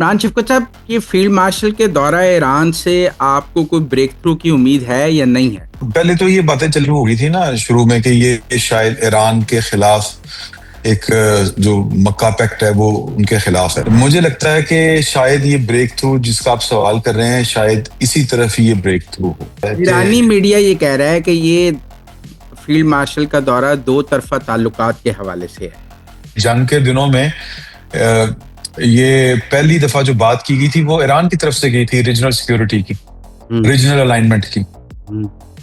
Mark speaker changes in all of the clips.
Speaker 1: इमरान शफकत साहब, ये field marshal के दौरा ईरान से आपको कोई ब्रेक थ्रू की उम्मीद है या नहीं है?
Speaker 2: पहले तो ये बातें चल हो गई थी ना शुरू में कि ये शायद ईरान के खिलाफ एक जो मक्का पैक्ट है वो उनके खिलाफ है। मुझे लगता है कि शायद ये ब्रेक थ्रू जिसका आप सवाल कर रहे हैं शायद इसी तरफ ये ब्रेक थ्रू हो।
Speaker 1: ईरानी मीडिया ये कह रहा है कि ये फील्ड मार्शल का दौरा दो तरफा ताल्लुकात के हवाले से है।
Speaker 2: जंग के दिनों में ये पहली दफा जो बात की गई थी वो ईरान की तरफ से गई थी, रीजनल सिक्योरिटी की, रीजनल अलाइनमेंट की।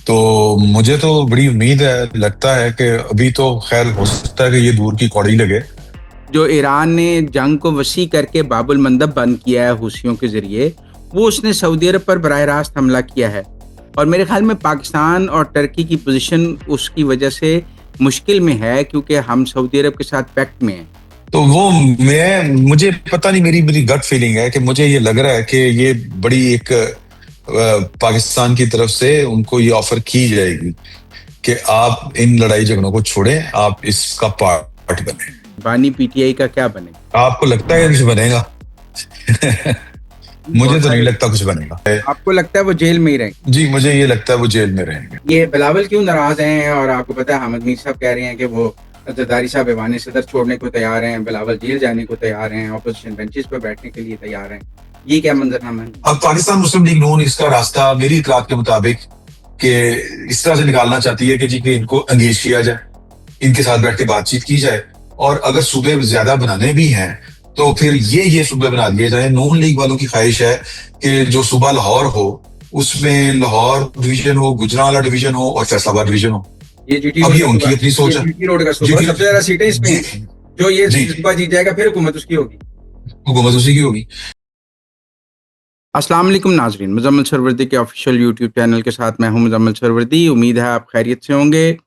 Speaker 2: तो मुझे तो बड़ी उम्मीद है, लगता है कि अभी तो खैर हो सकता है कि ये दूर की कौड़ी लगे।
Speaker 1: जो ईरान ने जंग को वसी करके बाबुल मंदब बंद किया है हुसियों के जरिए, वो उसने सऊदी अरब पर बराह रास्त हमला किया है और मेरे ख्याल में पाकिस्तान और टर्की की पोजीशन उसकी वजह से मुश्किल में है क्योंकि हम सऊदी अरब के साथ पैक्ट में हैं।
Speaker 2: तो वो मुझे पता नहीं, मेरी गट फीलिंग है कि मुझे ये लग रहा है कि ये बड़ी एक पाकिस्तान की तरफ से उनको ये ऑफर की जाएगी कि आप इन लड़ाई झगड़ों को छोड़ें, आप इसका पार्ट बने।
Speaker 1: बानी पीटीआई का क्या बनेगा?
Speaker 2: आपको लगता है कुछ बनेगा? मुझे तो नहीं लगता कुछ बनेगा।
Speaker 1: आपको लगता है वो जेल में ही रहेंगे?
Speaker 2: जी, मुझे ये लगता है वो जेल में रहेंगे।
Speaker 1: ये बिलावल क्यों नाराज हैं? और आपको पता है हामिद मीर साहब कह रहे हैं कि वो जरदारी साहब ऐवान सदर छोड़ने को तैयार हैं, बिलावल जेल जाने को तैयार हैं, ऑपोजिशन बेंचेस पर बैठने के लिए तैयार हैं। ये क्या मंजरनामा है?
Speaker 2: अब पाकिस्तान मुस्लिम लीग नून इसका रास्ता मेरी इतलात के मुताबिक कि इस तरह से निकालना चाहती है कि जी कि इनको एंगेज किया जाए, इनके साथ बैठ के बातचीत की जाए, और अगर सूबे ज्यादा बनाने भी हैं तो फिर ये सूबे बना दिए जाए। नून लीग वालों की ख्वाहिश है कि जो सूबा लाहौर हो उसमें लाहौर डिवीजन हो, गुजरांवाला डिवीजन हो और फैसलाबाद डिवीजन हो।
Speaker 1: ये जीटी
Speaker 2: अब ये उनकी अपनी सोच है।
Speaker 1: जीटी रोड का सूबा सबसे ज्यादा सीटें इसमें हैं। जो ये सूबा जीत जाएगा फिर हुकूमत उसकी होगी,
Speaker 2: हुकूमत उसी की होगी।
Speaker 1: अस्सलाम वालेकुम नाजरीन, मुजम्मिल सरवर्दी के ऑफिशियल यूट्यूब चैनल के साथ मैं हूं मुजम्मिल सरवर्दी। उम्मीद है आप खैरियत से होंगे।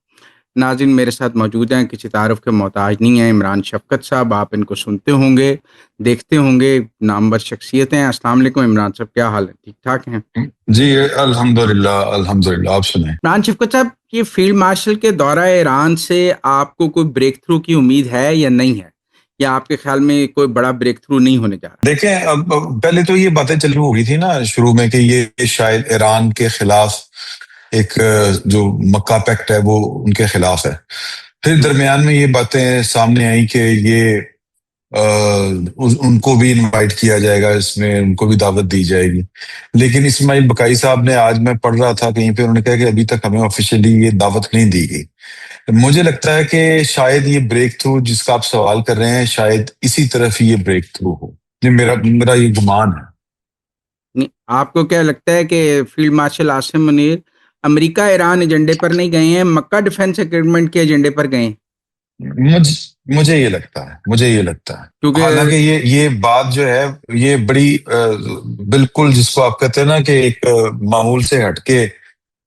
Speaker 1: नाज़रीन, मेरे साथ मौजूद हैं, किसी तारुफ के मोहताज नहीं है, इमरान शफकत साहब। आप इनको सुनते होंगे, देखते होंगे, नामवर शख्सियत हैं। अस्सलाम वालेकुम इमरान साहब, क्या हाल है? ठीक ठाक हैं?
Speaker 2: जी अल्हम्दुलिल्लाह अल्हम्दुलिल्लाह। आप सुनाएं।
Speaker 1: इमरान शफकत साहब, ये फील्ड मार्शल के दौरा ईरान से आपको कोई ब्रेक थ्रू की उम्मीद है या नहीं है, या आपके ख्याल में कोई बड़ा ब्रेक थ्रू नहीं होने जा रहा?
Speaker 2: देखें, अब पहले तो ये बातें चल हो गई थी ना शुरू में कि ये शायद ईरान के खिलाफ एक जो मक्का पैक्ट है वो उनके खिलाफ है। फिर दरमियान में ये बातें सामने आई कि ये उनको भी इनवाइट किया जाएगा, इसमें उनको भी दावत दी जाएगी। लेकिन इस्माइल बकाई साहब ने, आज मैं पढ़ रहा था कहीं पे, उन्होंने कहा कि अभी तक हमें ऑफिशियली ये दावत नहीं दी गई। मुझे लगता है कि शायद ये ब्रेक थ्रू जिसका आप सवाल कर रहे हैं शायद इसी तरफ ही ये ब्रेक थ्रू हो। ये मेरा ये गुमान है।
Speaker 1: नहीं, आपको क्या लगता है कि field marshal Asim Munir America Iran एजेंडे पर नहीं गए हैं, मक्का डिफेंस एग्रीमेंट के एजेंडे पर गए हैं?
Speaker 2: मुझे ये लगता है,
Speaker 1: क्योंकि
Speaker 2: हालांकि ये बात जो है ये बड़ी बिल्कुल जिसको आप कहते हैं ना कि एक मामूल से हटके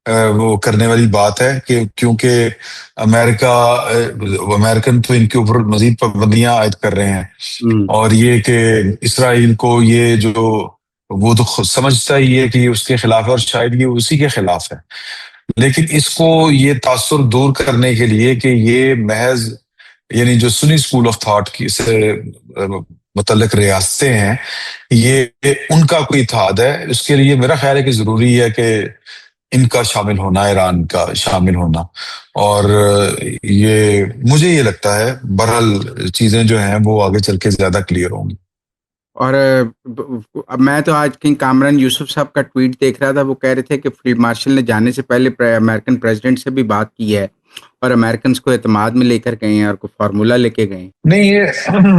Speaker 2: वो करने वाली बात है कि क्योंकि अमेरिकन तो इनके ऊपर मजीद पाबंदियां आयद कर रहे हैं, और ये कि इसराइल को ये जो वो तो खुद समझता ही है कि ये उसके खिलाफ है और शायद ये उसी के खिलाफ है। लेकिन इसको ये तासुर दूर करने के लिए कि ये महज यानी जो सुन्नी स्कूल ऑफ थॉट की से मुतल्लिक रियासतें हैं ये उनका कोई इत्तेहाद है, उसके लिए मेरा ख्याल है कि जरूरी है कि इनका शामिल होना, ईरान का शामिल होना। और ये मुझे ये लगता है बहरहाल चीजें जो हैं वो आगे चल के ज्यादा क्लियर होंगी।
Speaker 1: और अब मैं तो आज कहीं कामरान यूसुफ साहब का ट्वीट देख रहा था, वो कह रहे थे कि फील्ड मार्शल ने जाने से पहले अमेरिकन प्रेसिडेंट से भी बात की है और अमेरिकन को एतमाद में लेकर गए हैं और कोई फार्मूला लेके गए।
Speaker 2: नहीं, ये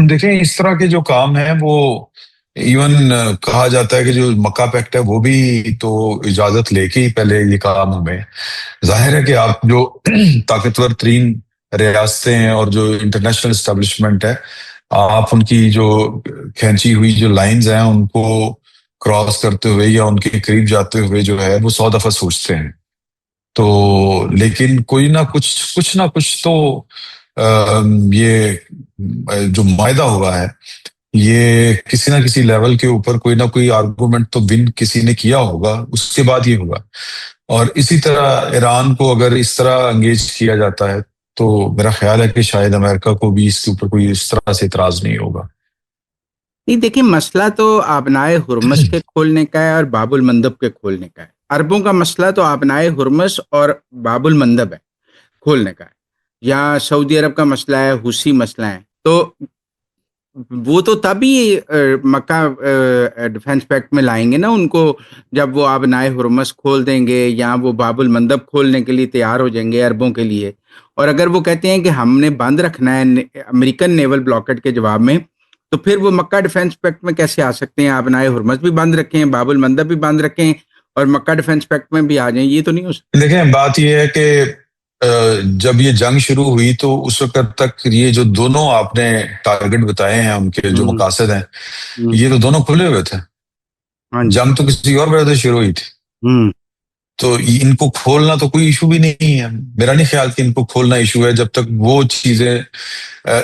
Speaker 2: देखें, इस तरह के जो काम है वो इवन कहा जाता है कि जो मक्का पैक्ट है वो भी तो इजाजत लेके ही पहले ये काम हमें। जाहिर है कि आप जो ताकतवर तरीन रियासतें हैं और जो इंटरनेशनल एस्टेब्लिशमेंट है, आप उनकी जो खींची हुई जो लाइंस हैं उनको क्रॉस करते हुए या उनके करीब जाते हुए जो है वो 100 दफा सोचते हैं। तो लेकिन कोई ना कुछ तो ये जो मायदा हुआ है ये किसी ना किसी लेवल के ऊपर कोई ना कोई आर्गुमेंट तो विन किसी ने किया होगा, उसके बाद ये हुआ। और इसी तरह ईरान को अगर इस तरह एंगेज किया जाता है तो मेरा ख्याल है कि शायद अमेरिका को भी इसके ऊपर कोई इस तरह से इतराज नहीं होगा।
Speaker 1: नहीं, देखिए, मसला तो आबनाए हुर्मस के खोलने का है और बाबुल मंदब के खोलने का है। अरबों का मसला तो आबनाए हुर्मस और बाबुल मंदब है, खोलने का है। या सऊदी अरब का मसला है, हुसी मसला है। तो वो तो तभी मक्का डिफेंस पैक्ट में लाएंगे ना उनको, जब वो आबनाए हुर्मस खोल देंगे या वो बाबुल मंदब खोलने के लिए तैयार हो जाएंगे अरबों के लिए। और अगर वो कहते हैं कि हमने बंद रखना है अमेरिकन नेवल ब्लॉकेट के जवाब में, तो फिर वो मक्का डिफेंस पैक्ट में कैसे आ सकते हैं? आबनाए हुर्मस भी बंद रखें, बाबुल मंदब भी बंद रखें और मक्का डिफेंस पैक्ट में भी आ जाएं, ये तो नहीं हो सकता।
Speaker 2: देखें, बात यह है कि जब ये जंग शुरू हुई तो उस वक्त तक ये जो दोनों आपने टारगेट बताए हैं, उनके जो
Speaker 1: हम्म,
Speaker 2: मकासद हैं,
Speaker 1: हम्म,
Speaker 2: ये तो दोनों खुले हुए थे।
Speaker 1: हाँ जी।
Speaker 2: जंग तो किसी और वजह से शुरू हुई थी।
Speaker 1: हम्म,
Speaker 2: तो इनको खोलना तो कोई इशू भी नहीं है। मेरा नहीं ख्याल कि इनको खोलना इशू है, जब तक वो चीजें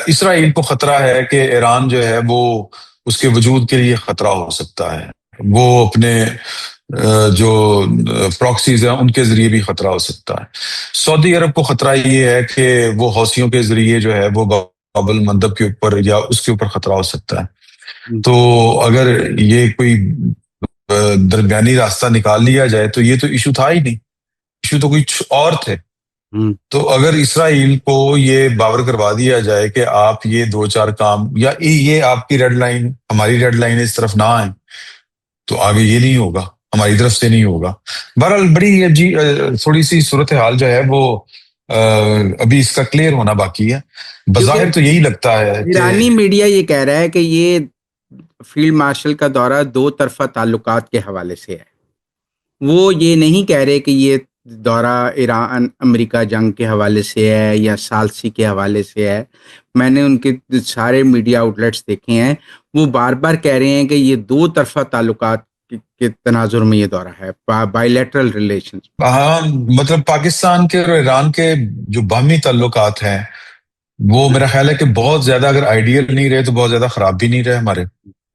Speaker 2: इसराइल को खतरा है कि ईरान जो है वो उसके वजूद के लिए खतरा हो सकता है। वो अपने जो प्रॉक्सीज हैं उनके जरिए भी खतरा हो सकता है। सऊदी अरब को खतरा ये है कि वो हौसियों के जरिए जो है वो बाबुल मंदब के ऊपर या उसके ऊपर खतरा हो सकता है।
Speaker 1: हम्म,
Speaker 2: तो अगर ये कोई दरमियानी रास्ता निकाल लिया जाए तो ये तो इशू था ही नहीं, इशू तो कुछ और थे।
Speaker 1: हम्म,
Speaker 2: तो अगर इसराइल को ये बावर करवा दिया जाए कि आप ये दो चार काम, या ये आपकी रेड लाइन, हमारी रेड लाइन इस तरफ ना आए, तो आगे ये नहीं होगा, हमारी तरफ से नहीं होगा। बहरहाल बड़ी थोड़ी सी सूरत हाल जो है वो अ, अभी इसका क्लियर होना बाकी है।
Speaker 1: क्योंकि
Speaker 2: बज़ाहिर तो यही लगता है कि
Speaker 1: ईरानी मीडिया ये कह रहा है कि ये फील्ड मार्शल का दौरा दो तरफा ताल्लुकात के हवाले से है। वो ये नहीं कह रहे कि ये दौरा ईरान अमेरिका जंग के हवाले से है या सालसी के हवाले से है। मैंने उनके सारे मीडिया आउटलेट्स देखे हैं, वो बार बार कह रहे हैं कि ये दो तरफा ताल्लुकात के तनाजुर में ये दौरा है, बायलैटरल रिलेशन।
Speaker 2: हाँ, मतलब पाकिस्तान के और ईरान के जो बाहमी ताल्लुकात हैं वो मेरा ख्याल है कि बहुत ज्यादा, अगर आइडियल नहीं रहे तो बहुत ज्यादा खराब भी नहीं रहे हमारे,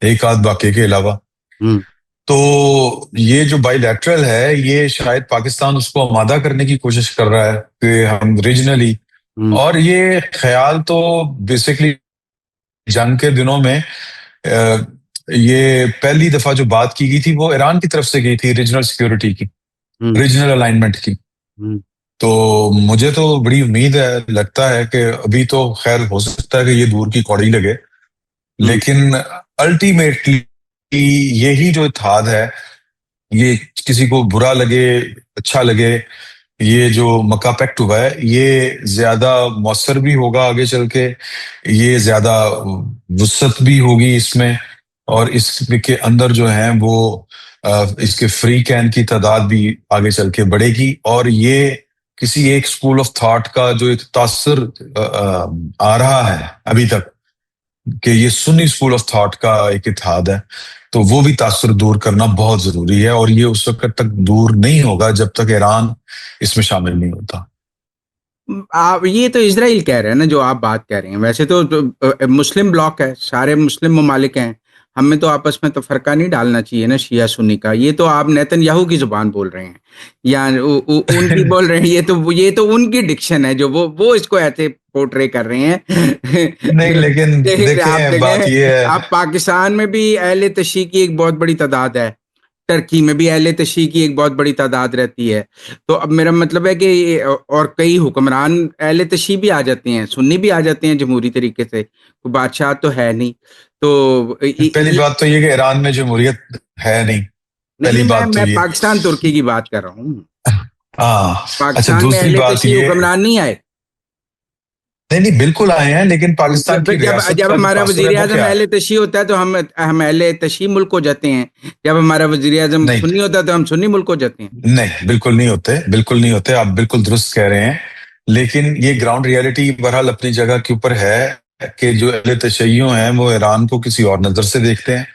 Speaker 2: एक आध वाकये के अलावा।
Speaker 1: हम्म,
Speaker 2: तो ये जो बाइलैटरल है, ये शायद पाकिस्तान उसको आमादा करने की कोशिश कर रहा है कि हम रीजनली,
Speaker 1: हम्म,
Speaker 2: और ये ख्याल तो बेसिकली जंग के दिनों में ये पहली दफा जो बात की गई थी वो ईरान की तरफ से की थी, रीजनल सिक्योरिटी की,
Speaker 1: हम्म,
Speaker 2: रीजनल अलाइनमेंट की।
Speaker 1: हम्म,
Speaker 2: तो मुझे तो बड़ी उम्मीद है, लगता है कि अभी तो खैर हो सकता है कि ये दूर की कौड़ी लगे,
Speaker 1: हम्म,
Speaker 2: लेकिन अल्टीमेटली यही जो इत्तेहाद है, ये किसी को बुरा लगे अच्छा लगे, ये जो मक्का पैक्ट हुआ है ये ज्यादा मौसर भी होगा आगे चल के, ये ज्यादा वुसअत भी होगी इसमें, और इसके अंदर जो है वो इसके फ्री कैन की तादाद भी आगे चल के बढ़ेगी। और ये किसी एक स्कूल ऑफ थॉट का जो एक तासर आ रहा है अभी तक, कि ये सुन्नी स्कूल ऑफ थॉट का एक इत्तेहाद है, तो वो भी तासुर दूर करना बहुत जरूरी है। और ये उस वक्त तक दूर नहीं होगा जब तक ईरान इसमें शामिल नहीं होता।
Speaker 1: आप ये तो इजराइल कह रहे हैं ना, जो आप बात कह रहे हैं। वैसे तो मुस्लिम ब्लॉक है, सारे मुस्लिम ममालिक हैं, हमें तो आपस में तो फर्का नहीं डालना चाहिए ना शिया सुन्नी का। ये तो आप नेतन्याहू की जुबान बोल रहे हैं या उनकी बोल रहे हैं। ये तो उनकी डिक्शन है, जो वो इसको ऐसे पोर्ट्रे कर रहे हैं।
Speaker 2: नहीं, लेकिन
Speaker 1: आप
Speaker 2: देखें, बात
Speaker 1: देखें,
Speaker 2: ये है।
Speaker 1: आप पाकिस्तान में भी अहले तशी की एक बहुत बड़ी तादाद है, टर्की में भी अहले तशी की एक बहुत बड़ी तादाद रहती है। तो अब मेरा मतलब है कि और कई हुक्मरान अहले तशी भी आ जाते हैं, सुन्नी भी आ जाते हैं जमहूरी तरीके से, तो बादशाह तो है नहीं। तो
Speaker 2: पहली बात तो ये कि ईरान में जमहूरियत है नहीं,
Speaker 1: नहीं
Speaker 2: पहली
Speaker 1: नहीं, मैं
Speaker 2: बात तो
Speaker 1: मैं
Speaker 2: ये।
Speaker 1: पाकिस्तान तुर्की की बात कर रहा हूँ।
Speaker 2: हाँ। अच्छा,
Speaker 1: पाकिस्तान में
Speaker 2: दूसरी
Speaker 1: अहले
Speaker 2: बात
Speaker 1: तशी
Speaker 2: ये,
Speaker 1: हुक्मरान नहीं आए।
Speaker 2: नहीं नहीं बिल्कुल आए हैं, लेकिन पाकिस्तान
Speaker 1: जब
Speaker 2: की
Speaker 1: जब
Speaker 2: रियासत
Speaker 1: जब
Speaker 2: का जो
Speaker 1: हमारा
Speaker 2: तासुर है
Speaker 1: वजीर
Speaker 2: वो
Speaker 1: आजम
Speaker 2: क्या है?
Speaker 1: अहले तशी होता है तो हम अहले तशी मुल्क हो जाते हैं। जब हमारा वजीर आजम
Speaker 2: नहीं
Speaker 1: सुन्नी होता है तो हम सुन्नी मुल्क हो जाते हैं।
Speaker 2: नहीं, बिल्कुल नहीं होते, बिल्कुल नहीं होते, आप बिल्कुल दुरुस्त कह रहे हैं। लेकिन ये ग्राउंड रियलिटी बहरहाल अपनी जगह के ऊपर है कि जो अहले तशय्युं हैं वो ईरान को किसी और नजर से देखते हैं।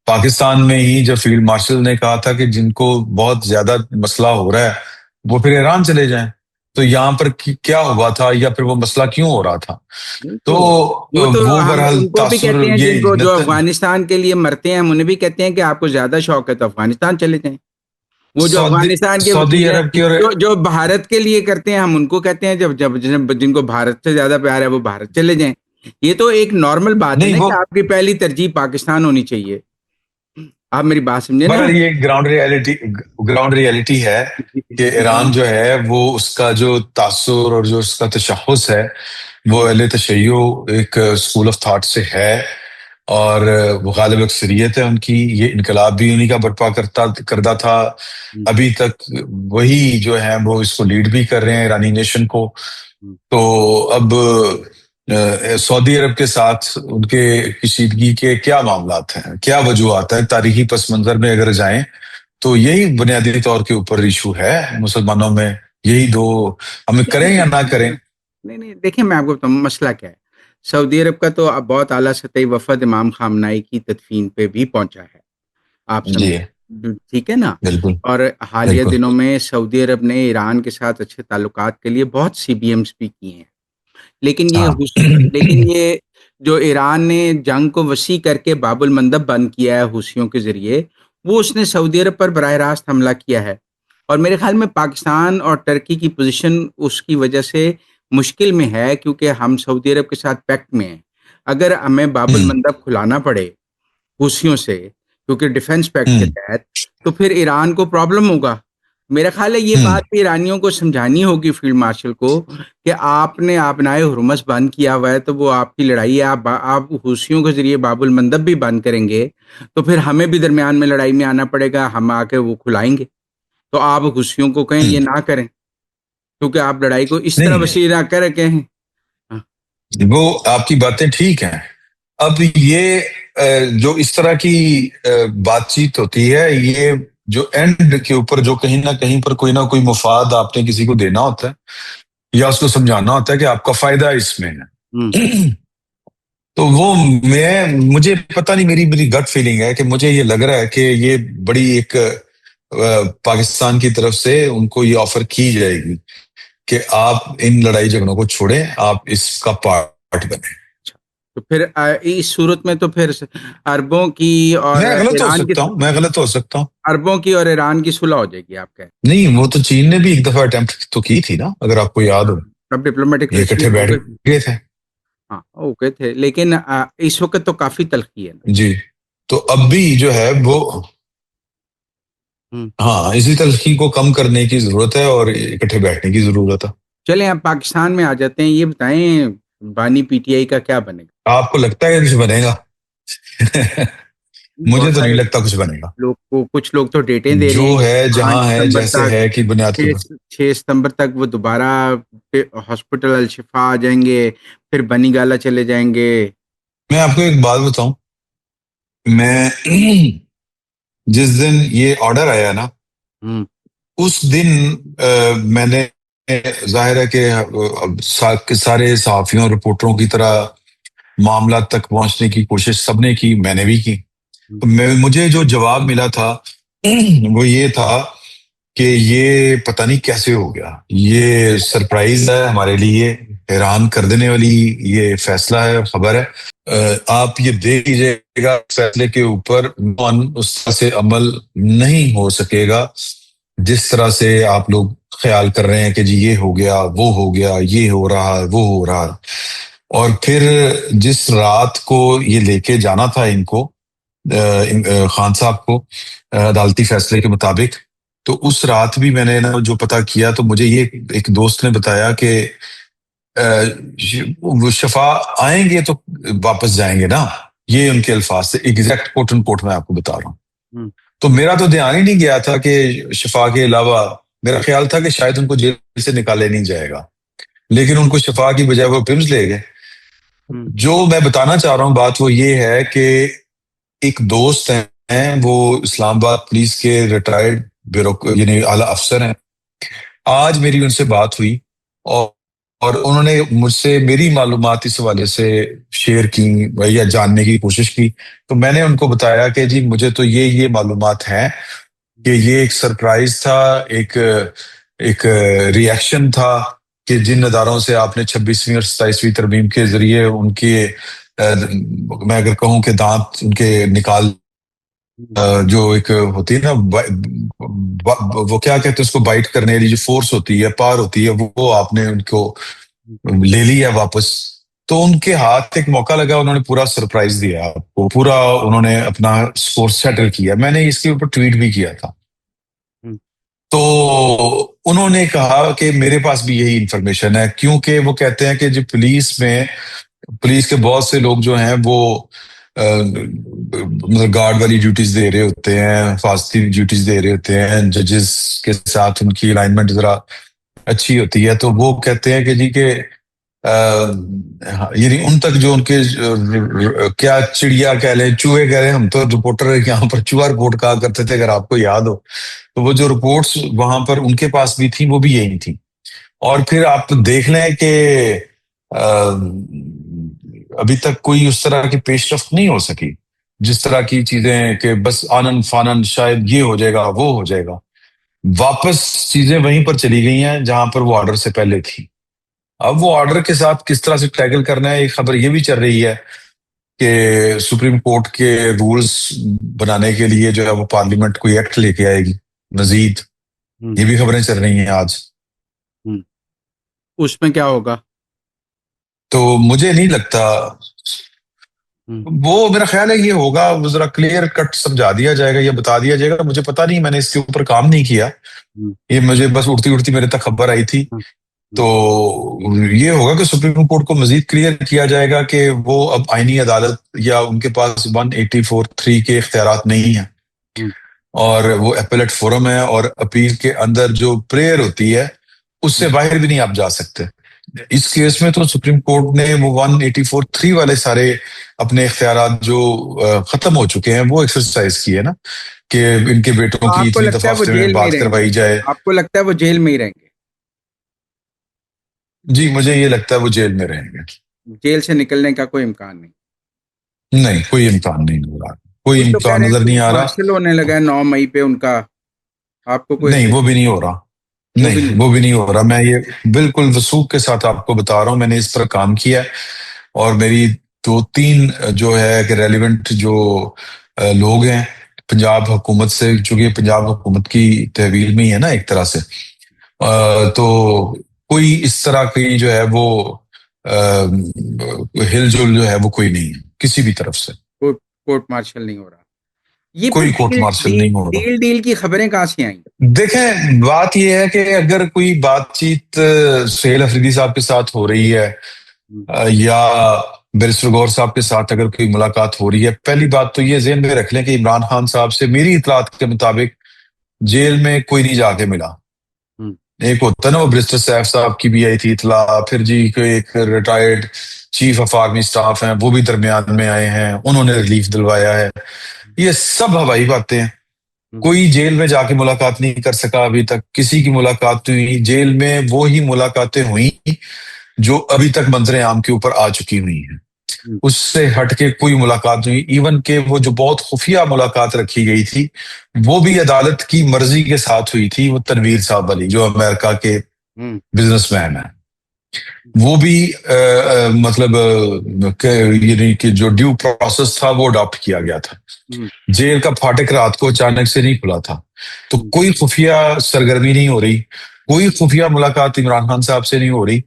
Speaker 2: पाकिस्तान में ही जब फील्ड मार्शल ने कहा था कि जिनको बहुत ज्यादा मसला हो रहा है वो फिर ईरान चले जाएं, तो यहाँ पर क्या हुआ था या फिर वो मसला क्यों हो रहा था?
Speaker 1: नहीं,
Speaker 2: तो
Speaker 1: तो वो तो
Speaker 2: वो
Speaker 1: हम
Speaker 2: बहरहाल
Speaker 1: उनको भी
Speaker 2: तासुर
Speaker 1: कहते हैं,
Speaker 2: ये
Speaker 1: जिनको जो अफगानिस्तान के लिए मरते हैं, हम उन्हें भी कहते हैं कि आपको ज्यादा शौक है तो अफगानिस्तान चले जाएं। वो जो
Speaker 2: सऊदी
Speaker 1: अफगानिस्तान के
Speaker 2: सऊदी
Speaker 1: वकील हैं,
Speaker 2: अरब की और
Speaker 1: जो जो भारत के लिए करते हैं, हम उनको कहते हैं जब जब जिनको भारत से ज्यादा प्यार है वो भारत चले जाएं। ये तो एक नॉर्मल बात है
Speaker 2: नहीं
Speaker 1: ना
Speaker 2: वो
Speaker 1: कि आपकी पहली तरजीह पाकिस्तान होनी चाहिए। आप मेरी बात समझे ना?
Speaker 2: बहरहाल ये ग्राउंड रियलिटी है कि ईरान जो है वो उसका जो तासुर और जो उसका तशख़्ख़ुस है वो अहले तशय्यो एक स्कूल ऑफ थॉट से है, और वो गालिब अक्सरियत है उनकी। ये इनकलाब भी उन्हीं का बर्पा करदा था। अभी तक वही जो है वो इसको लीड भी कर रहे हैं ईरानी नेशन को। तो अब सऊदी अरब के साथ उनके कशीदगी के क्या मामलात हैं, क्या वजूहत है, तारीखी पस मंजर में अगर जाएं तो यही बुनियादी तौर के ऊपर इशू है मुसलमानों में। यही दो, हमें करें या ना करें।
Speaker 1: नहीं नहीं, देखिए मैं आपको बताऊँ मसला क्या है। सऊदी अरब का तो अब बहुत आला सतही वफद इमाम खामनाई की तदफीन पे भी पहुंचा है, आप
Speaker 2: जी
Speaker 1: समझे, ठीक है ना?
Speaker 2: बिल्कुल
Speaker 1: और हालिया
Speaker 2: बिल्कुल।
Speaker 1: दिनों में सऊदी अरब ने ईरान के साथ अच्छे ताल्लुकात के लिए बहुत सीबीएम्स भी किए हैं। लेकिन ये
Speaker 2: हाँ
Speaker 1: लेकिन ये जो ईरान ने जंग को वसी करके बाबुल मंदब बंद किया है हूसियों के ज़रिए, वो उसने सऊदी अरब पर बराह रास्त हमला किया है। और मेरे ख़्याल में पाकिस्तान और टर्की की पोज़ीशन उसकी वजह से मुश्किल में है, क्योंकि हम सऊदी अरब के साथ पैक्ट में हैं। अगर हमें बाबुल
Speaker 2: हम्म
Speaker 1: मंदब खुलाना पड़े हुसियों से, क्योंकि डिफेंस पैक्ट के
Speaker 2: हम्म
Speaker 1: तहत, तो फिर ईरान को प्रॉब्लम होगा। मेरा ख़्याल है ये
Speaker 2: हम्म
Speaker 1: बात भी ईरानियों को समझानी होगी फील्ड मार्शल को कि आपने आबनाए हुर्मुज़ बंद किया हुआ है, तो वो आपकी लड़ाई है। आप हुसियों के ज़रिए बाबुल मंदब भी बंद करेंगे, तो फिर हमें भी दरमियान में लड़ाई में आना पड़ेगा, हम आके वो खुलाएँगे। तो आप हुसियों को कहें
Speaker 2: हम्म।
Speaker 1: ये ना करें, क्योंकि आप लड़ाई को इस तरह
Speaker 2: नहीं,
Speaker 1: वसीअ ना कर रखे हैं। हाँ,
Speaker 2: वो आपकी बातें ठीक हैं। अब ये जो इस तरह की बातचीत होती है, ये जो एंड के ऊपर जो कहीं ना कोई मुफाद आपने किसी को देना होता है या उसको समझाना होता है कि आपका फायदा इसमें
Speaker 1: हुँ,
Speaker 2: है। तो वो मुझे पता नहीं, मेरी मेरी गट फीलिंग है कि मुझे ये लग रहा है कि ये बड़ी एक पाकिस्तान की तरफ से उनको ये ऑफर की जाएगी कि आप इन लड़ाई झगड़ों को छोड़ें, आप इसका पार्ट बने।
Speaker 1: अच्छा। तो फिर इस सूरत में तो फिर अरबों की और
Speaker 2: मैं गलत हो
Speaker 1: ईरान की
Speaker 2: सकता हूँ, मैं गलत हो सकता हूँ।
Speaker 1: अरबों की और ईरान की सुलह हो जाएगी, आप कह
Speaker 2: नहीं, वो तो चीन ने भी एक दफा अटेम्प्ट तो की थी ना, अगर आपको याद हो।
Speaker 1: तब डिप्लोमेटिक
Speaker 2: ये इकट्ठे
Speaker 1: हो
Speaker 2: बैठ
Speaker 1: गए।
Speaker 2: गए थे।
Speaker 1: हाँ, हो गए थे, लेकिन इस वक़्त तो काफ़ी तल्ख़ी है ना।
Speaker 2: जी। तो अब भी जो है वो,
Speaker 1: हुँ।
Speaker 2: हाँ, इसी तल्खी को कम करने की जरूरत है और इकट्ठे बैठने की जरूरत है।
Speaker 1: चलें अब पाकिस्तान में आ जाते हैं। ये बताएँ बानी पीटीआई का क्या बनेगा?
Speaker 2: आपको लगता है कि कुछ बनेगा?
Speaker 1: बहुत
Speaker 2: मुझे तो नहीं
Speaker 1: सारे
Speaker 2: लगता कुछ बनेगा।
Speaker 1: कुछ लोग तो डेटें दे रहे
Speaker 2: जो
Speaker 1: हैं कि
Speaker 2: है
Speaker 1: 5
Speaker 2: जहां है
Speaker 1: सितंबर
Speaker 2: जैसे
Speaker 1: तक
Speaker 2: है कि बुनियाद के
Speaker 1: 6
Speaker 2: ऊपर।
Speaker 1: 6 सितंबर तक वो दोबारा हॉस्पिटल अल-शिफा आ जाएँगे, फिर बनी गाला चले जाएँगे।
Speaker 2: मैं आपको एक बात बताऊं, मैं जिस दिन ये ऑर्डर आया ना,
Speaker 1: हुँ,
Speaker 2: उस दिन मैंने, जाहिर है कि सारे सहाफियों रिपोर्टरों की तरह मामला तक पहुंचने की कोशिश सबने की, मैंने भी की।
Speaker 1: हुँ,
Speaker 2: तो मुझे जो जवाब मिला था वो ये था कि ये पता नहीं कैसे हो गया, ये सरप्राइज है हमारे लिए, हैरान कर देने वाली ये फैसला है, खबर है। आप ये देख लीजिएगा, फैसले के ऊपर उस तरह से अमल नहीं हो सकेगा जिस तरह से आप लोग ख्याल कर रहे हैं कि जी ये हो गया, वो हो गया, ये हो रहा है, वो हो रहा है। और फिर जिस रात को ये लेके जाना था इनको, खान साहब को, अदालती फैसले के मुताबिक, तो उस रात भी मैंने ना जो पता किया तो मुझे ये एक दोस्त ने बताया कि वो शफा आएंगे तो वापस जाएंगे ना, ये उनके अल्फाज से, एग्जैक्ट कोट एंड कोट मैं आपको बता रहा हूँ।
Speaker 1: हुँ,
Speaker 2: तो मेरा तो ध्यान ही नहीं गया था कि शफा के अलावा, मेरा ख्याल था कि शायद उनको जेल से निकाले नहीं जाएगा, लेकिन उनको शफा की बजाय वो पिम्स ले गए।
Speaker 1: हुँ,
Speaker 2: जो मैं बताना चाह रहा हूँ बात वो ये है कि एक दोस्त हैं, वो इस्लामाबाद पुलिस के रिटायर्ड ब्यूरो यानी आला अफसर हैं। आज मेरी उनसे बात हुई और उन्होंने मुझसे मेरी मालूमात इस हवाले से शेयर की या जानने की कोशिश की। तो मैंने उनको बताया कि जी मुझे तो ये मालूमात हैं कि ये एक सरप्राइज था, एक एक रिएक्शन था कि जिन अदारों से आपने 26वीं और 27वीं तरमीम के जरिए उनके मैं अगर कहूँ कि दांत उनके निकाल,
Speaker 1: हुँ,
Speaker 2: जो एक होती है ना, वो क्या कहते हैं उसको, बाइट करने वाली जो फोर्स होती है, पावर होती है, वो आपने उनको
Speaker 1: हुँ,
Speaker 2: ले लिया वापस। तो उनके हाथ एक मौका लगा, उन्होंने पूरा सरप्राइज दिया आपको, पूरा उन्होंने अपना स्कोर सेटल किया। मैंने इसके ऊपर ट्वीट भी किया था।
Speaker 1: हम्म,
Speaker 2: तो उन्होंने कहा कि मेरे पास भी यही इंफॉर्मेशन है, क्योंकि वो कहते हैं कि जो पुलिस के बहुत से लोग जो हैं वो मतलब गार्ड वाली ड्यूटीज दे रहे होते हैं, हिफाजती ड्यूटीज दे रहे होते हैं, जजेस के साथ उनकी अलाइनमेंट जरा अच्छी होती है। तो वो कहते हैं कि जी के यानी उन तक जो उनके क्या चिड़िया कह लें, चूहे कह लें, हम तो रिपोर्टर यहाँ पर चूहा रिपोर्ट कहा करते थे अगर आपको याद हो। तो वो जो रिपोर्ट्स वहां पर उनके पास भी थी वो भी यही थी। और फिर आप देख लें कि अभी तक कोई उस तरह की पेशरफ्त नहीं हो सकी, जिस तरह की चीजें कि बस आनन फानन शायद ये हो जाएगा वो हो जाएगा। वापस चीजें वहीं पर चली गई हैं जहां पर वो ऑर्डर से पहले थी। अब वो ऑर्डर के साथ किस तरह से टैकल करना है, एक खबर ये भी चल रही है कि सुप्रीम कोर्ट के रूल्स बनाने के लिए जो है वो पार्लियामेंट कोई एक्ट लेके आएगी मजीद।
Speaker 1: हम्म,
Speaker 2: ये भी खबरें चल रही हैं आज।
Speaker 1: हम्म। उसमें क्या होगा?
Speaker 2: तो मुझे नहीं लगता,
Speaker 1: हम्म,
Speaker 2: वो मेरा ख्याल है ये होगा, वो जरा क्लियर कट समझा दिया जाएगा या बता दिया जाएगा। मुझे पता नहीं, मैंने इसके ऊपर काम नहीं किया,
Speaker 1: हम्म,
Speaker 2: ये मुझे बस उड़ती उड़ती मेरे तक खबर आई थी।
Speaker 1: हम्म,
Speaker 2: तो ये होगा कि सुप्रीम कोर्ट को मजीद क्लियर किया जाएगा कि वो अब आईनी अदालत या उनके पास 184(3) के इख्तियारात नहीं है,
Speaker 1: हम्म,
Speaker 2: और वो एपेलेट फोरम है, और अपील के अंदर जो प्रेयर होती है उससे बाहर भी नहीं आप जा सकते। इस केस में तो सुप्रीम कोर्ट ने वो 184(3) वाले सारे अपने इख्तियारात जो खत्म हो चुके हैं वो एक्सरसाइज किए ना, कि इनके बेटों की
Speaker 1: आपको
Speaker 2: इतनी
Speaker 1: लगता
Speaker 2: दफा
Speaker 1: है वो
Speaker 2: हफ्ते में
Speaker 1: जेल में ही
Speaker 2: बात
Speaker 1: रहेंगे?
Speaker 2: करवाई जाए।
Speaker 1: आपको लगता है वो जेल में ही रहेंगे?
Speaker 2: जी मुझे ये लगता है वो जेल में रहेंगे।
Speaker 1: जेल से निकलने का कोई इम्कान नहीं?
Speaker 2: नहीं, कोई इम्कान नहीं नजर आ रहा, कोई
Speaker 1: कुछ तो कह
Speaker 2: इम्कान
Speaker 1: रहे हैं
Speaker 2: नजर नहीं
Speaker 1: कोर्ट
Speaker 2: आ रहा।
Speaker 1: मार्शल होने लगा है 9 मई पे उनका। आपको कोई
Speaker 2: नहीं, वो भी नहीं हो रहा।
Speaker 1: वो भी
Speaker 2: नहीं,
Speaker 1: नहीं?
Speaker 2: वो भी नहीं हो रहा। मैं ये बिल्कुल वसूख के साथ आपको बता रहा हूँ, मैंने इस पर काम किया है। और मेरी 2-3 जो है कि रेलिवेंट जो लोग हैं पंजाब हुकूमत से, चूंकि पंजाब हुकूमत की तहवील में ही है ना एक तरह से, तो कोई इस तरह की जो है वो हिलजुल जो है वो कोई नहीं है किसी भी तरफ से।
Speaker 1: कोर्ट कोर्ट मार्शल नहीं हो रहा? ये फिर
Speaker 2: कोई कोर्ट
Speaker 1: डील
Speaker 2: मार्शल
Speaker 1: डील
Speaker 2: नहीं हो रहा।
Speaker 1: डील डील की खबरें कहाँ से आई?
Speaker 2: देखें, बात यह है कि अगर कोई बातचीत सुहेल अफरीदी साहब के साथ हो रही है,
Speaker 1: हम्म,
Speaker 2: या बैरिस्टर गौहर साहब के साथ अगर कोई मुलाकात हो रही है, पहली बात तो ये ज़हन में रख लें कि इमरान खान साहब से मेरी इतलात के मुताबिक जेल में कोई नहीं जाके मिला।
Speaker 1: हम्म,
Speaker 2: एक होता है ना, वो बैरिस्टर सैफ साहब की भी आई थी इतला, फिर जी कोई एक retired chief of army staff हैं वो भी दरमियान में आए हैं, उन्होंने रिलीफ दिलवाया है। ये सब हवाई बातें हैं।
Speaker 1: हम्म,
Speaker 2: कोई जेल में जाके मुलाकात नहीं कर सका अभी तक, किसी की मुलाकात नहीं हुई। जेल में वो ही मुलाकातें हुई जो अभी तक मंजर आम के ऊपर आ चुकी हुई हैं,
Speaker 1: हम्म,
Speaker 2: उससे हटके कोई मुलाकात नहीं हुई। इवन के वो जो बहुत खुफिया मुलाकात रखी गई थी वो भी अदालत की मर्जी के साथ हुई थी। वो तनवीर साहब वाली जो अमेरिका के
Speaker 1: हम्म,
Speaker 2: बिजनेसमैन है, वो भी मतलब यानी कि जो ड्यू प्रोसेस था वो अडॉप्ट किया गया था।
Speaker 1: हम्म,
Speaker 2: जेल का फाटक रात को अचानक से नहीं खुला था। तो
Speaker 1: हम्म,
Speaker 2: कोई खुफिया सरगर्मी नहीं हो रही, कोई खुफिया मुलाकात इमरान खान साहब से नहीं हो रही।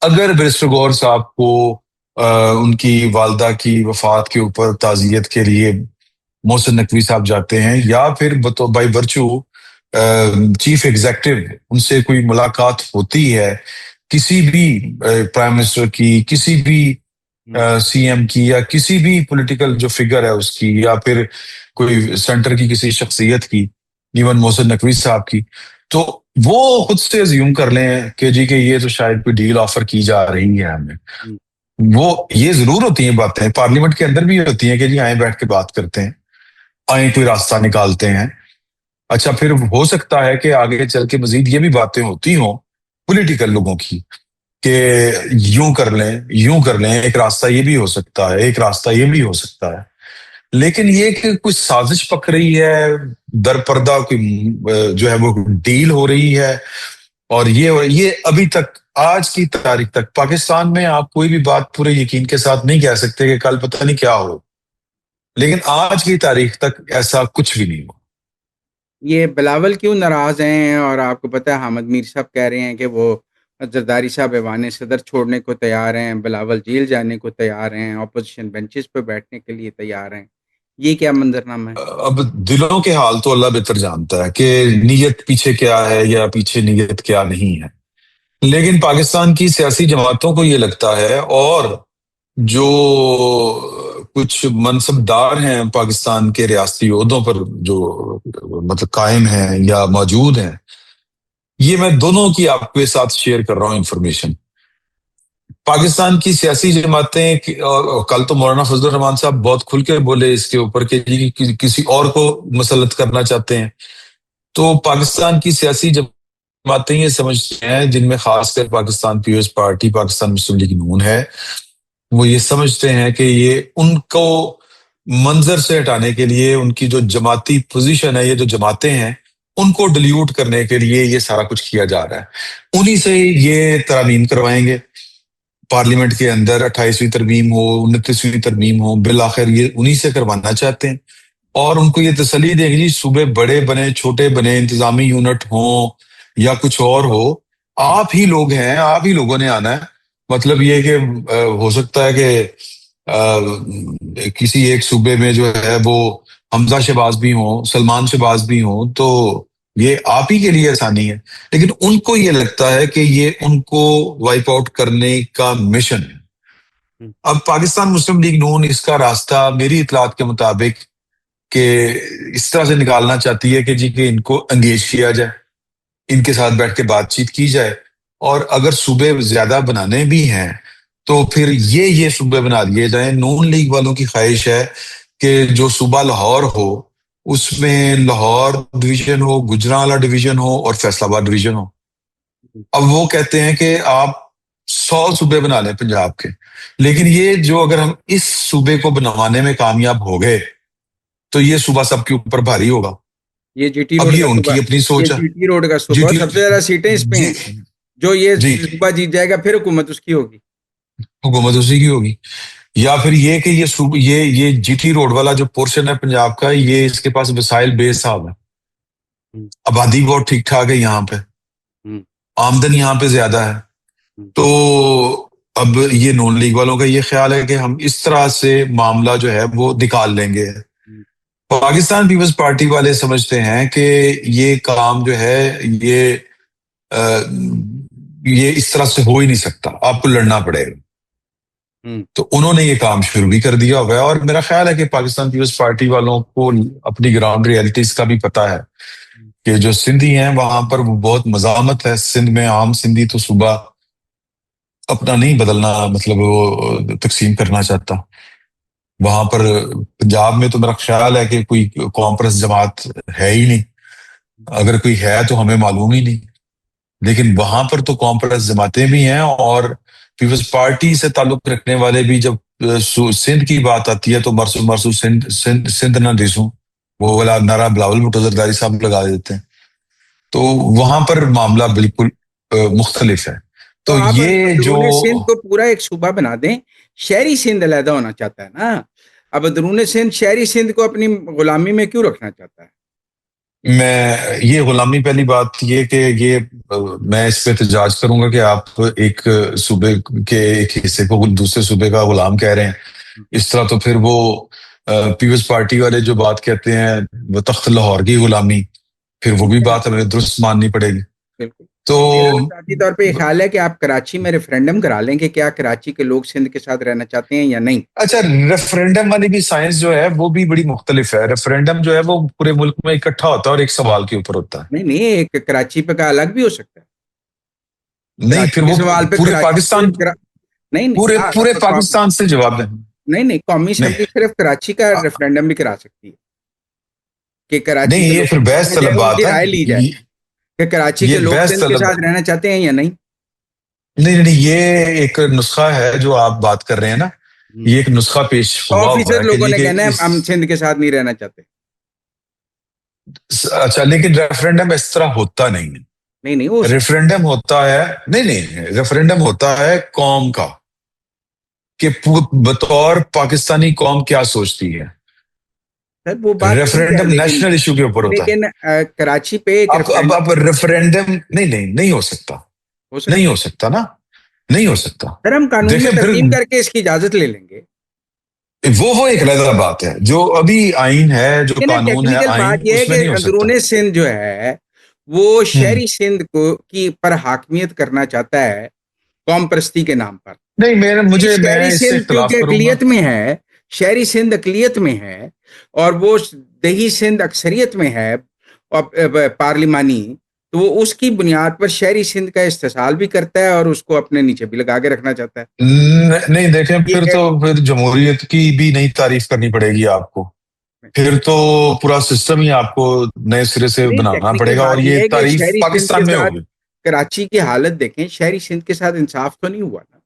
Speaker 2: अगर बैरिस्टर गौहर साहब को उनकी वालदा की वफात के ऊपर ताजियत के लिए मोहसिन नकवी साहब जाते हैं, या फिर बाई वर्चू चीफ एग्जेक्टिव उनसे कोई मुलाकात होती है, किसी भी प्राइम मिनिस्टर की, किसी भी
Speaker 1: हम्म,
Speaker 2: सीएम की, या किसी भी पॉलिटिकल जो फिगर है उसकी, या फिर कोई सेंटर की किसी शख्सियत की, इवन मोहसिन नकवी साहब की, तो वो खुद से अज्यूम कर लें कि जी कि ये तो शायद कोई डील ऑफर की जा रही है हमें।
Speaker 1: हम्म,
Speaker 2: वो ये जरूर होती हैं बातें, पार्लियामेंट के अंदर भी होती हैं कि जी आए बैठ के बात करते हैं, आए कोई रास्ता निकालते हैं। अच्छा, फिर हो सकता है कि आगे चल के मजीद ये भी बातें होती हों पॉलिटिकल लोगों की कि यूं कर लें, एक रास्ता ये भी हो सकता है, एक रास्ता ये भी हो सकता है। लेकिन ये कि कुछ साजिश पक रही है, दरपर्दा कोई जो है वो डील हो रही है, और ये अभी तक आज की तारीख तक पाकिस्तान में आप कोई भी बात पूरे यकीन के साथ नहीं कह सकते कि कल पता नहीं क्या हो, लेकिन आज की तारीख तक ऐसा कुछ भी नहीं हुआ।
Speaker 1: ये बिलावल क्यों नाराज हैं? और आपको पता है हामिद मीर साहब कह रहे हैं कि वो जरदारी साहब ऐवान सदर छोड़ने को तैयार हैं, बिलावल जेल जाने को तैयार हैं, ऑपोजिशन बेंचेस पे बैठने के लिए तैयार हैं। ये क्या मंजरनामा है?
Speaker 2: अब दिलों के हाल तो अल्लाह बेहतर जानता है कि नीयत पीछे क्या है या पीछे नीयत क्या नहीं है। लेकिन पाकिस्तान की सियासी जमातों को ये लगता है, और जो कुछ मनसबदार हैं पाकिस्तान के रियासती ओहदों पर जो मतलब कायम हैं या मौजूद हैं, ये मैं दोनों की आपके साथ शेयर कर रहा हूं इंफॉर्मेशन। पाकिस्तान की सियासी जमातें और कल तो मौलाना फजल रहमान साहब बहुत खुल के बोले इसके ऊपर कि जी किसी और को मुसल्लत करना चाहते हैं। तो पाकिस्तान की सियासी जमातें ये समझते हैं, जिनमें खासकर पाकिस्तान पीपल्स पार्टी, पाकिस्तान मुस्लिम लीग नून है, वो ये समझते हैं कि ये उनको मंजर से हटाने के लिए, उनकी जो जमाती पोजीशन है, ये जो जमातें हैं उनको डिल्यूट करने के लिए ये सारा कुछ किया जा रहा है। उन्हीं से ये तरमीम करवाएंगे पार्लियामेंट के अंदर, 28वीं तरमीम हो, 29वीं तरमीम हो, बिल आखिर ये उन्हीं से करवाना चाहते हैं। और उनको ये तसल्ली देगी जी सूबे बड़े बने छोटे बने, इंतजामी यूनिट हो या कुछ और हो, आप ही लोग हैं, आप ही लोगों ने आना है। मतलब ये कि हो सकता है कि किसी एक सूबे में जो है वो हमजा शहबाज भी हो, सलमान शहबाज भी हो, तो ये आप ही के लिए आसानी है। लेकिन उनको ये लगता है कि ये उनको वाइप आउट करने का मिशन है। अब पाकिस्तान मुस्लिम लीग नून इसका रास्ता मेरी इतलात के मुताबिक कि इस तरह से निकालना चाहती है कि जी कि इनको एंगेज किया जाए, इनके साथ बैठ के बातचीत की जाए, और अगर सूबे ज्यादा बनाने भी हैं तो फिर ये सूबे बना दिए जाएं। नून लीग वालों की ख्वाहिश है कि जो सूबा लाहौर हो उसमें लाहौर डिवीजन हो, गुजरांवाला डिवीजन हो और फैसलाबाद डिवीजन हो। अब वो कहते हैं कि आप 100 सूबे बना लें पंजाब के, लेकिन ये जो अगर हम इस सूबे को बनवाने में कामयाब हो गए तो ये सूबा सबके ऊपर भारी होगा।
Speaker 1: ये जीटी
Speaker 2: अब
Speaker 1: रोड
Speaker 2: ये
Speaker 1: का
Speaker 2: उनकी
Speaker 1: सूबा,
Speaker 2: अपनी
Speaker 1: ये
Speaker 2: सोच है।
Speaker 1: जीटी रोड का सूबा और
Speaker 2: जीटी
Speaker 1: सबसे ज्यादा सीटें इस पे
Speaker 2: जी
Speaker 1: हैं। जो ये
Speaker 2: जी
Speaker 1: सूबा जीत जाएगा फिर हुकूमत उसकी होगी।
Speaker 2: हुकूमत उसी की होगी। या फिर ये कि ये जीटी रोड वाला जो पोर्शन है पंजाब का, ये इसके पास वसाइल बेहिसाब है।
Speaker 1: हम्म,
Speaker 2: आबादी बहुत ठीक ठाक है यहाँ पे,
Speaker 1: हम्म,
Speaker 2: आमदन यहाँ पे ज्यादा है।
Speaker 1: हम्म,
Speaker 2: तो अब ये नॉन लीग वालों का ये ख्याल है कि हम इस तरह से मामला जो है वो निकाल लेंगे।
Speaker 1: हम्म।
Speaker 2: पाकिस्तान पीपल्स पार्टी वाले समझते हैं कि ये काम जो है ये अ, ये इस तरह से हो ही नहीं सकता, आपको लड़ना पड़ेगा।
Speaker 1: हम्म।
Speaker 2: तो उन्होंने ये काम शुरू भी कर दिया हुआ है, और मेरा ख्याल है कि पाकिस्तान पीपल्स पार्टी वालों को अपनी ग्राउंड रियलिटीज का भी पता है कि जो सिंधी हैं वहां पर वो बहुत मजामत है। सिंध में आम सिंधी तो सुबह अपना नहीं बदलना, मतलब वो तकसीम करना चाहता। वहां पर पंजाब में तो मेरा ख्याल है कि कोई कॉम्प्रेस जमात है ही नहीं, अगर कोई है तो हमें मालूम ही नहीं। लेकिन वहां पर तो कॉम्प्रेस जमातें भी हैं, और पीपल्स पार्टी से ताल्लुक रखने वाले भी। जब सिंध की बात आती है तो मरसू मरसू सिंध सिंध सिंध ना दिसूं, वो वाला नारा बिलावल भुट्टो जरदारी साहब लगा देते हैं। तो वहां पर मामला बिल्कुल मुख्तलिफ है।
Speaker 1: तो
Speaker 2: तो
Speaker 1: आप
Speaker 2: ये जो
Speaker 1: अंदरूनी सिंध को पूरा एक सूबा बना दें। शहरी सिंध अलहदा होना चाहता है ना। अब अंदरूनी सिंध शहरी सिंध को अपनी गुलामी में क्यों रखना चाहता है?
Speaker 2: मैं ये गुलामी, पहली बात ये कि ये मैं इस पे एहतजाज करूंगा कि आप एक सूबे के एक हिस्से को दूसरे सूबे का गुलाम कह रहे हैं। इस तरह तो फिर वो पीपल्स पार्टी वाले जो बात कहते हैं वो तख्त लाहौर की गुलामी, फिर वो भी बात हमें दुरुस्त माननी पड़ेगी।
Speaker 1: बिल्कुल।
Speaker 2: तो
Speaker 1: मेरा जाती तौर पे ये ख्याल है कि आप कराची में रेफरेंडम करा लें कि क्या कराची के लोग सिंध के साथ रहना चाहते हैं या नहीं।
Speaker 2: अच्छा, रेफरेंडम वाली भी साइंस जो है वो भी बड़ी मुख्तलिफ है। रेफरेंडम जो है वो पूरे मुल्क में इकट्ठा होता है और एक सवाल के ऊपर होता है।
Speaker 1: नहीं नहीं, एक कराची पे का अलग भी हो सकता है।
Speaker 2: नहीं,
Speaker 1: कराची
Speaker 2: फिर
Speaker 1: के
Speaker 2: वो
Speaker 1: सवाल पे
Speaker 2: पूरे
Speaker 1: कराची
Speaker 2: पाकिस्तान,
Speaker 1: सिर्फ नहीं नहीं
Speaker 2: पूरे
Speaker 1: हाँ,
Speaker 2: पूरे पाकिस्तान से जवाब दें।
Speaker 1: नहीं नहीं, कौमी
Speaker 2: नहीं
Speaker 1: असम्बली सिर्फ कराची का रेफरेंडम भी करा सकती है कि कराची
Speaker 2: नहीं,
Speaker 1: के
Speaker 2: ये
Speaker 1: लोगों
Speaker 2: फिर
Speaker 1: को
Speaker 2: बहस
Speaker 1: सुना जाए,
Speaker 2: तलब
Speaker 1: उनकी
Speaker 2: बात है।
Speaker 1: राय ली जाए कि कराची के
Speaker 2: ये
Speaker 1: लोग
Speaker 2: बहस
Speaker 1: सिंध के
Speaker 2: तलब,
Speaker 1: साथ रहना चाहते हैं या नहीं।
Speaker 2: नहीं नहीं नहीं, ये एक नुस्खा है जो आप बात कर रहे हैं ना। ये एक नुस्खा पेश हुआ हुआ
Speaker 1: 100%
Speaker 2: है कि
Speaker 1: लोगों
Speaker 2: जी
Speaker 1: ने
Speaker 2: कि
Speaker 1: कहना है
Speaker 2: इस,
Speaker 1: हम सिंध के साथ नहीं रहना चाहते।
Speaker 2: अच्छा, लेकिन रेफरेंडम इस तरह होता नहीं है।
Speaker 1: नहीं नहीं, हो सकता
Speaker 2: रेफरेंडम होता है, नहीं नहीं, रेफरेंडम होता है कौम का, कि बतौर पाकिस्तानी कौम क्या सोचती है।
Speaker 1: है। वो बात ठीक है,
Speaker 2: रेफरेंडम
Speaker 1: लेकिन
Speaker 2: नेशनल इशू के ऊपर होता है।
Speaker 1: कराची पे एक
Speaker 2: अब
Speaker 1: रेफरेंडम।
Speaker 2: रेफरेंडम नहीं नहीं नहीं हो सकता।
Speaker 1: हो सकता
Speaker 2: नहीं हो सकता ना, नहीं हो सकता।
Speaker 1: सर, हम कानून में
Speaker 2: देखें फिर
Speaker 1: तरमीम करके इसकी इजाजत ले लेंगे।
Speaker 2: वो एक अलग बात है। जो अभी आइन है, जो
Speaker 1: ये ना
Speaker 2: कानून है,
Speaker 1: टेक्निकल बात
Speaker 2: आइन
Speaker 1: यह है
Speaker 2: उसमें
Speaker 1: कि
Speaker 2: नहीं हो सकता।
Speaker 1: अंदरूनी सिंध जो है वो
Speaker 2: हम्म।
Speaker 1: शहरी सिंध को की पर हाकमियत करना चाहता है कौम परस्ती के नाम पर।
Speaker 2: नहीं, मैं
Speaker 1: शहरी
Speaker 2: इससे
Speaker 1: सिंध
Speaker 2: इख्तलाफ
Speaker 1: क्योंकि
Speaker 2: करूंगा।
Speaker 1: अकलियत में है, शहरी सिंध अकलियत में है और वो दही सिंध अक्सरियत में है और पार्लिमानी, तो वो उसकी बुनियाद पर शहरी सिंध का इस्तेसाल भी करता है और उसको अपने नीचे भी लगा के रखना चाहता है।
Speaker 2: नहीं देखें,
Speaker 1: ये
Speaker 2: फिर जमहूरियत की भी नई तारीफ करनी पड़ेगी आपको। फिर तो पूरा सिस्टम ही आपको नए सिरे से
Speaker 1: नहीं,
Speaker 2: बनाना
Speaker 1: टेक्निकल
Speaker 2: पड़ेगा,
Speaker 1: बात
Speaker 2: और ये
Speaker 1: यह है कि
Speaker 2: तारीफ
Speaker 1: शहरी सिंध के
Speaker 2: पाकिस्तान में
Speaker 1: साथ
Speaker 2: होगी।
Speaker 1: कराची की हालत देखें, शहरी सिंध के साथ इंसाफ तो नहीं हुआ ना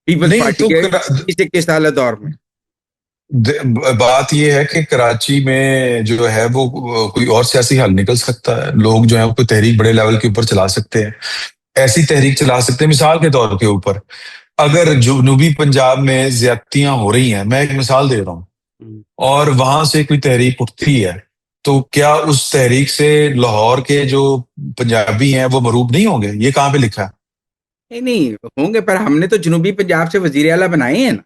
Speaker 1: पीपल्स
Speaker 2: नहीं
Speaker 1: पार्टी
Speaker 2: तो
Speaker 1: के इस 21 साल दौर में।
Speaker 2: बात ये है कि कराची में जो है वो कोई और सियासी हल निकल सकता है। लोग जो है कोई तहरीक बड़े लेवल के ऊपर चला सकते हैं, ऐसी तहरीक चला सकते हैं। मिसाल के तौर के ऊपर, अगर जनूबी पंजाब में ज्यादतियां हो रही हैं, मैं एक मिसाल दे रहा हूँ, और वहां से कोई तहरीक उठती है, तो क्या उस तहरीक से लाहौर के जो पंजाबी हैं वो मरूब नहीं होंगे? ये कहाँ पे लिखा है?
Speaker 1: नहीं नहीं होंगे, पर हमने तो जनूबी पंजाब से वजीर आला बनाए हैं ना,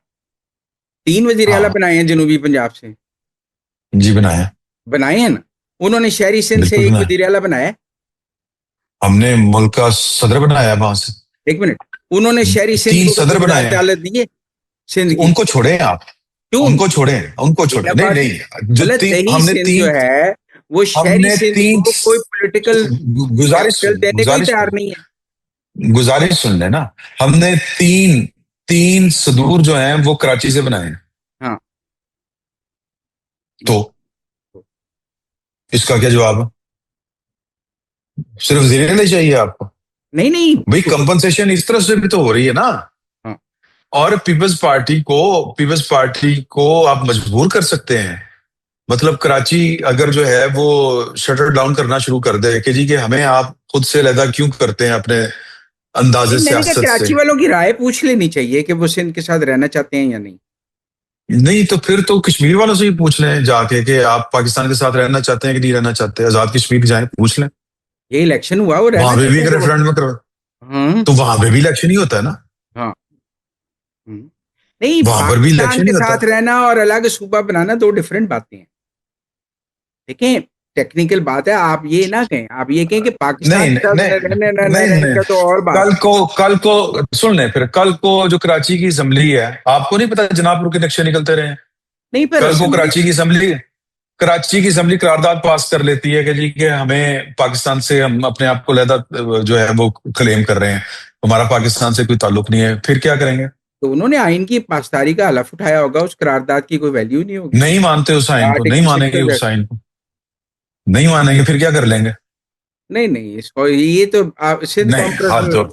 Speaker 1: 3 वजीर आला
Speaker 2: हाँ
Speaker 1: बनाए हैं जनूबी पंजाब से,
Speaker 2: जी, बनाया,
Speaker 1: बनाए हैं ना। उन्होंने शहरी सिंध से
Speaker 2: बिल्कुल
Speaker 1: एक
Speaker 2: बनाया।
Speaker 1: वजीर आला बनाया है।
Speaker 2: हमने मुल्क का सदर बनाया वहां से।
Speaker 1: एक मिनट, उन्होंने शहरी सिंध
Speaker 2: 3
Speaker 1: को
Speaker 2: सदर
Speaker 1: कभी
Speaker 2: बनाए
Speaker 1: वजारत
Speaker 2: हैं।
Speaker 1: आला दी है सिंध की?
Speaker 2: उनको छोड़े आप,
Speaker 1: क्यों?
Speaker 2: उनको छोड़े, उनको छोड़े।
Speaker 1: ये
Speaker 2: नहीं
Speaker 1: बात
Speaker 2: नहीं, जो
Speaker 1: गलत, दही
Speaker 2: हमने
Speaker 1: सिंध जो
Speaker 2: तीन
Speaker 1: है वो शहरी
Speaker 2: हमने
Speaker 1: सिंध
Speaker 2: तीन
Speaker 1: को कोई पॉलिटिकल
Speaker 2: गुजारिश
Speaker 1: कैपिटल
Speaker 2: सुन,
Speaker 1: देने को ही
Speaker 2: गुजारिश
Speaker 1: तैयार
Speaker 2: सुन,
Speaker 1: नहीं है।
Speaker 2: गुजारिश सुन लेना। हमने तीन तीन सदूर जो हैं वो कराची से बनाए हैं।
Speaker 1: हाँ,
Speaker 2: तो इसका क्या जवाब है? सिर्फ जीरे चाहिए आपको?
Speaker 1: नहीं नहीं
Speaker 2: भाई कंपनसेशन इस तरह से भी तो हो रही है ना।
Speaker 1: हाँ,
Speaker 2: और पीपल्स पार्टी को आप मजबूर कर सकते हैं। मतलब कराची अगर जो है वो शटर डाउन करना शुरू कर दे कि जी कि हमें आप खुद से अलहदा क्यों करते हैं अपने अंदाजे
Speaker 1: नहीं, मैंने कहा
Speaker 2: सियासत से।
Speaker 1: कराची वालों की राय पूछ लेनी चाहिए कि वो सिंध के साथ रहना चाहते हैं या नहीं।
Speaker 2: नहीं तो फिर तो कश्मीर वालों से ही पूछ लें जाके कि आप पाकिस्तान के साथ रहना चाहते हैं कि नहीं रहना चाहते। आजाद कश्मीर जाएं, पूछ लें।
Speaker 1: ये इलेक्शन हुआ, वो रहना
Speaker 2: वहां पे भी
Speaker 1: चाहते
Speaker 2: एक
Speaker 1: हैं वो।
Speaker 2: रेफरेंडम करो,
Speaker 1: हाँ
Speaker 2: तो वहां पे भी इलेक्शन ही होता है ना।
Speaker 1: हाँ। हम्म। नहीं,
Speaker 2: वहां पर भी
Speaker 1: पाकिस्तान
Speaker 2: इलेक्शन
Speaker 1: के
Speaker 2: ही होता
Speaker 1: साथ रहना और अलग सूबा बनाना दो डिफरेंट बातें हैं। देखें, टेक्निकल बात है, आप ये ना कहें, आप ये कहें कि
Speaker 2: है।
Speaker 1: पाकिस्तान
Speaker 2: नहीं
Speaker 1: के साथ
Speaker 2: नहीं
Speaker 1: रहने न न
Speaker 2: नहीं
Speaker 1: रहने
Speaker 2: नहीं,
Speaker 1: का तो और बात है।
Speaker 2: कल को सुन लें। फिर कल को जो कराची की असम्बली है, आपको नहीं पता जनाबपुर के नक्शे निकलते रहे हैं।
Speaker 1: नहीं, पर
Speaker 2: कल को
Speaker 1: असेंबली
Speaker 2: कराची की असम्बली करारदाद पास कर लेती है कि जी कि हमें पाकिस्तान से, हम अपने आप को अलहदा जो है वो क्लेम कर रहे हैं, हमारा पाकिस्तान से कोई ताल्लुक नहीं है। फिर क्या करेंगे?
Speaker 1: तो उन्होंने आइन की पासदारी का हलफ उठाया होगा, उस करारदाद की कोई वैल्यू नहीं होगी।
Speaker 2: नहीं मानते उस आइन को, नहीं
Speaker 1: आर्टिकल 6
Speaker 2: मानेंगे
Speaker 1: हो
Speaker 2: उस
Speaker 1: जाएगा।
Speaker 2: आइन को, नहीं मानेंगे। फिर क्या कर लेंगे?
Speaker 1: नहीं नहीं, इसको ये तो आप सिंध
Speaker 2: नहीं, हाथ
Speaker 1: कॉन्फ्रेंस,
Speaker 2: जोड़।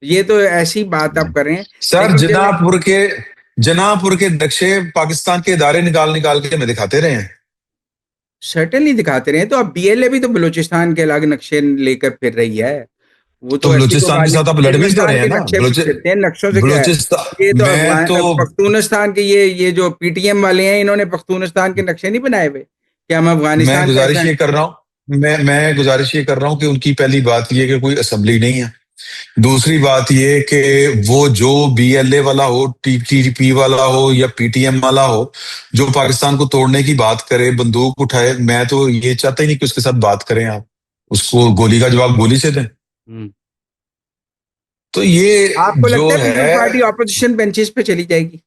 Speaker 1: ये तो ऐसी बात आप कर रहे हैं।
Speaker 2: सर,
Speaker 1: लेकिन मुझे
Speaker 2: जनापुर के नक्शे पाकिस्तान के इदारे निकाल निकाल के हमें दिखाते रहे हैं।
Speaker 1: सर्टेनली दिखाते रहे, तो अब बीएलए भी तो बलूचिस्तान के अलग नक्शे लेकर फिर रही है। वो
Speaker 2: तो
Speaker 1: तो ऐसी कोई
Speaker 2: बलूचिस्तान
Speaker 1: बात
Speaker 2: के
Speaker 1: नहीं,
Speaker 2: साथ आप लड़ भी तो
Speaker 1: बलूचिस्तान
Speaker 2: रहे हैं
Speaker 1: के
Speaker 2: ना।
Speaker 1: नक्शे फिरते हैं, नक्शों से क्या है। ये
Speaker 2: बलूचिस्तान
Speaker 1: तो
Speaker 2: मैं तो
Speaker 1: पख्तूनिस्तान के, ये जो पीटीएम वाले हैं, इन्होंने पख्तूनिस्तान के नक्शे नहीं बनाए हुए कि हम
Speaker 2: मैं
Speaker 1: अफगानिस्तान का हिस्सा
Speaker 2: गुजारिश
Speaker 1: हैं।
Speaker 2: ये कर रहा हूँ मैं गुजारिश ये कर रहा हूँ कि उनकी पहली बात ये कि कोई असेंबली नहीं है। दूसरी बात ये कि वो जो बीएलए वाला हो, टीटीपी वाला हो या पीटीएम वाला हो, जो पाकिस्तान को तोड़ने की बात करे, बंदूक उठाए, मैं तो ये चाहता ही नहीं कि उसके साथ बात करें आप। उसको गोली का जवाब गोली से दें।
Speaker 1: हम्म।
Speaker 2: तो ये
Speaker 1: आपको लगता
Speaker 2: जो
Speaker 1: है पीपल्स
Speaker 2: है,
Speaker 1: पार्टी ऑपोजिशन बेंचेस पे चली जाएगी?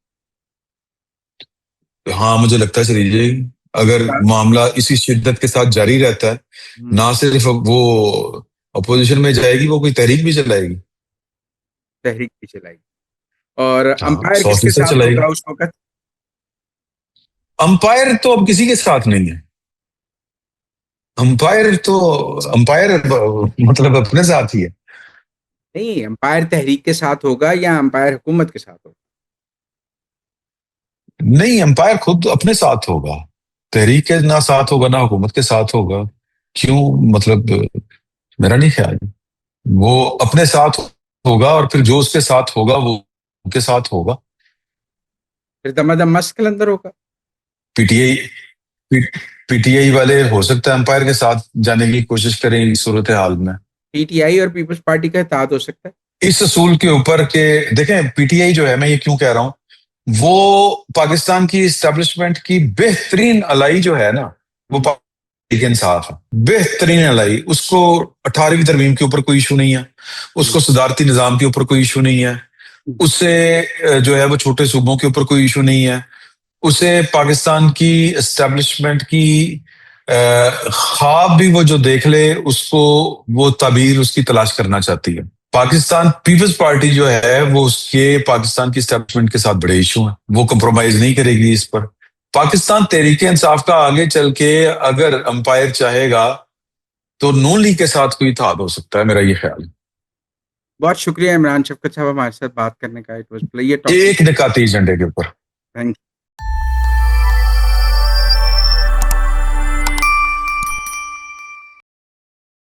Speaker 2: हाँ मुझे लगता है चली जाएगी। अगर मामला इसी शिद्दत के साथ जारी रहता है,
Speaker 1: हम्म,
Speaker 2: ना सिर्फ वो अपोजिशन में जाएगी, वो कोई तहरीक भी चलाएगी।
Speaker 1: तहरीक भी चलाएगी। और
Speaker 2: हाँ,
Speaker 1: अंपायर
Speaker 2: सौ
Speaker 1: किसके
Speaker 2: फीसद
Speaker 1: साथ
Speaker 2: चलाएगी।
Speaker 1: होगा उस वक्त?
Speaker 2: अंपायर तो अब किसी के साथ नहीं है। अंपायर मतलब अपने साथ ही है।
Speaker 1: नहीं, अंपायर तहरीक के साथ होगा या अंपायर हुकूमत के साथ होगा?
Speaker 2: नहीं, अंपायर खुद अपने साथ होगा। तहरीक के ना साथ होगा, ना हुकूमत के साथ होगा। क्यों? मतलब मेरा नहीं ख्याल। वो अपने साथ होगा, और फिर जो उसके साथ होगा वो उनके साथ होगा।
Speaker 1: फिर दमादम मस्क कलंदर होगा।
Speaker 2: पीटीआई पीटीआई वाले हो सकता है अंपायर के साथ जाने की कोशिश करें इस सूरत हाल में।
Speaker 1: पीटीआई और पीपल्स पार्टी का इत्तेहाद हो सकता है।
Speaker 2: इस असूल के ऊपर के देखें, पीटीआई जो है, मैं ये क्यों कह रहा हूं, वो पाकिस्तान की इस्टेब्लिशमेंट की बेहतरीन अलाई जो है ना, वो तहरीक इंसाफ है, बेहतरीन अलाई। उसको 18वीं तरमीम के ऊपर कोई इशू नहीं है, उसको सदारती निजाम के ऊपर कोई इशू नहीं है, उससे जो है वो छोटे सूबों के ऊपर कोई इशू नहीं है, उसे पाकिस्तान की एस्टेब्लिशमेंट की ख्वाब भी वो जो देख ले, उसको वो ताबीर उसकी तलाश करना चाहती है। पाकिस्तान पीपल्स पार्टी जो है वो उसके पाकिस्तान की एस्टेब्लिशमेंट के साथ बड़े इशू हैं, वो कंप्रोमाइज नहीं करेगी इस पर। पाकिस्तान तहरीक इंसाफ का आगे चल के अगर अंपायर चाहेगा तो नून लीग के साथ कोई इत्तेहाद हो सकता है, मेरा ये ख्याल है।
Speaker 1: बहुत शुक्रिया इमरान शफकत साहब हमारे साथ बात करने का। इट वाज प्लेयर
Speaker 2: एक निकाती एजेंडे के ऊपर।
Speaker 1: थैंक